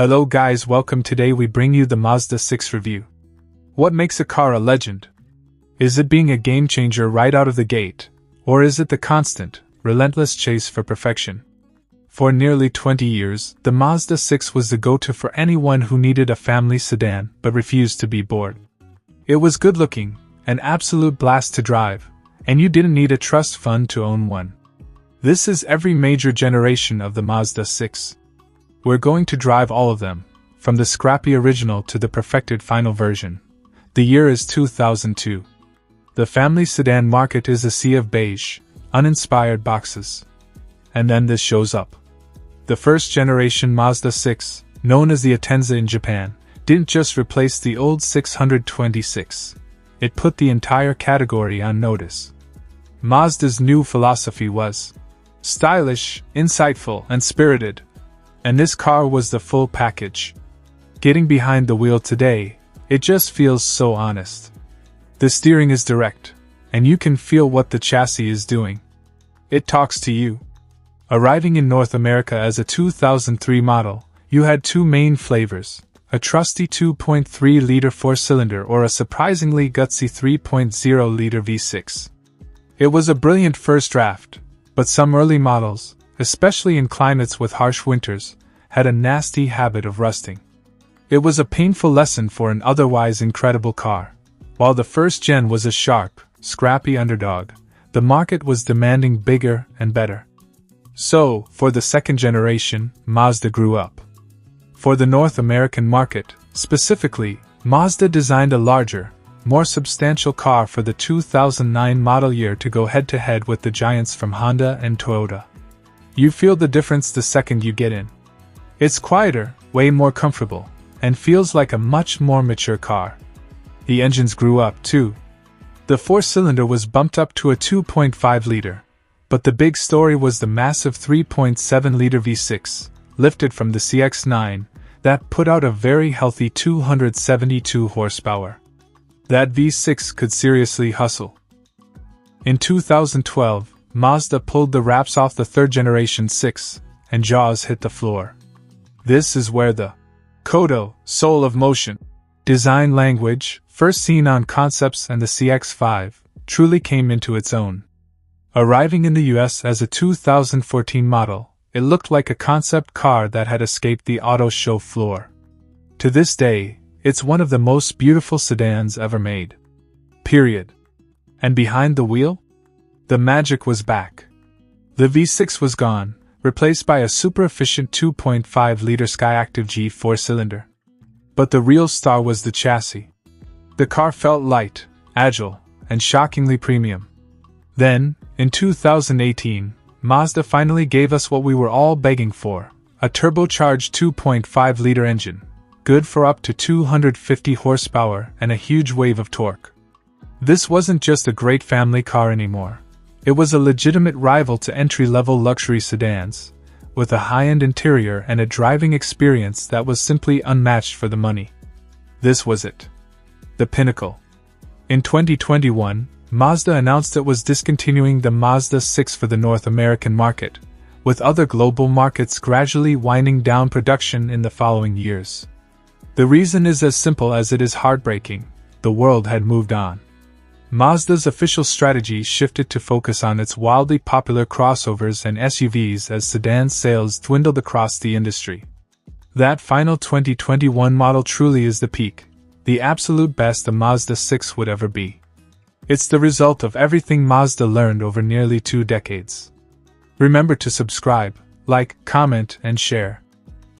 Hello guys, welcome. Today we bring you the Mazda 6 review. What makes a car a legend? Is it being a game changer right out of the gate, or is it the constant, relentless chase for perfection? For nearly 20 years, the Mazda 6 was the go-to for anyone who needed a family sedan but refused to be bored. It was good-looking, an absolute blast to drive, and you didn't need a trust fund to own one. This is every major generation of the Mazda 6. We're going to drive all of them, from the scrappy original to the perfected final version. The year is 2002. The family sedan market is a sea of beige, uninspired boxes. And then this shows up. The first generation Mazda 6, known as the Atenza in Japan, didn't just replace the old 626. It put the entire category on notice. Mazda's new philosophy was stylish, insightful, and spirited. And this car was the full package. Getting behind the wheel today, it just feels so honest. The steering is direct, and you can feel what the chassis is doing. It talks to you. Arriving in North America as a 2003 model, you had two main flavors, a trusty 2.3-liter four-cylinder or a surprisingly gutsy 3.0-liter V6. It was a brilliant first draft, but some early models, especially in climates with harsh winters, had a nasty habit of rusting. It was a painful lesson for an otherwise incredible car. While the first gen was a sharp, scrappy underdog, the market was demanding bigger and better. So, for the second generation, Mazda grew up. For the North American market, specifically, Mazda designed a larger, more substantial car for the 2009 model year to go head-to-head with the giants from Honda and Toyota. You feel the difference the second you get in. It's quieter, way more comfortable, and feels like a much more mature car. The engines grew up too. The four-cylinder was bumped up to a 2.5-liter, but the big story was the massive 3.7-liter V6, lifted from the CX-9, that put out a very healthy 272 horsepower. That V6 could seriously hustle. In 2012, Mazda pulled the wraps off the third-generation 6, and jaws hit the floor. This is where the Kodo, soul of motion, design language, first seen on concepts and the CX-5, truly came into its own. Arriving in the US as a 2014 model, it looked like a concept car that had escaped the auto show floor. To this day, it's one of the most beautiful sedans ever made. Period. And behind the wheel? The magic was back. The V6 was gone, replaced by a super-efficient 2.5-liter Skyactiv G four-cylinder. But the real star was the chassis. The car felt light, agile, and shockingly premium. Then, in 2018, Mazda finally gave us what we were all begging for, a turbocharged 2.5-liter engine, good for up to 250 horsepower and a huge wave of torque. This wasn't just a great family car anymore. It was a legitimate rival to entry-level luxury sedans, with a high-end interior and a driving experience that was simply unmatched for the money. This was it. The pinnacle. In 2021, Mazda announced it was discontinuing the Mazda 6 for the North American market, with other global markets gradually winding down production in the following years. The reason is as simple as it is heartbreaking: the world had moved on. Mazda's official strategy shifted to focus on its wildly popular crossovers and SUVs as sedan sales dwindled across the industry. That final 2021 model truly is the peak, the absolute best a Mazda 6 would ever be. It's the result of everything Mazda learned over nearly 2 decades. Remember to subscribe, like, comment, and share.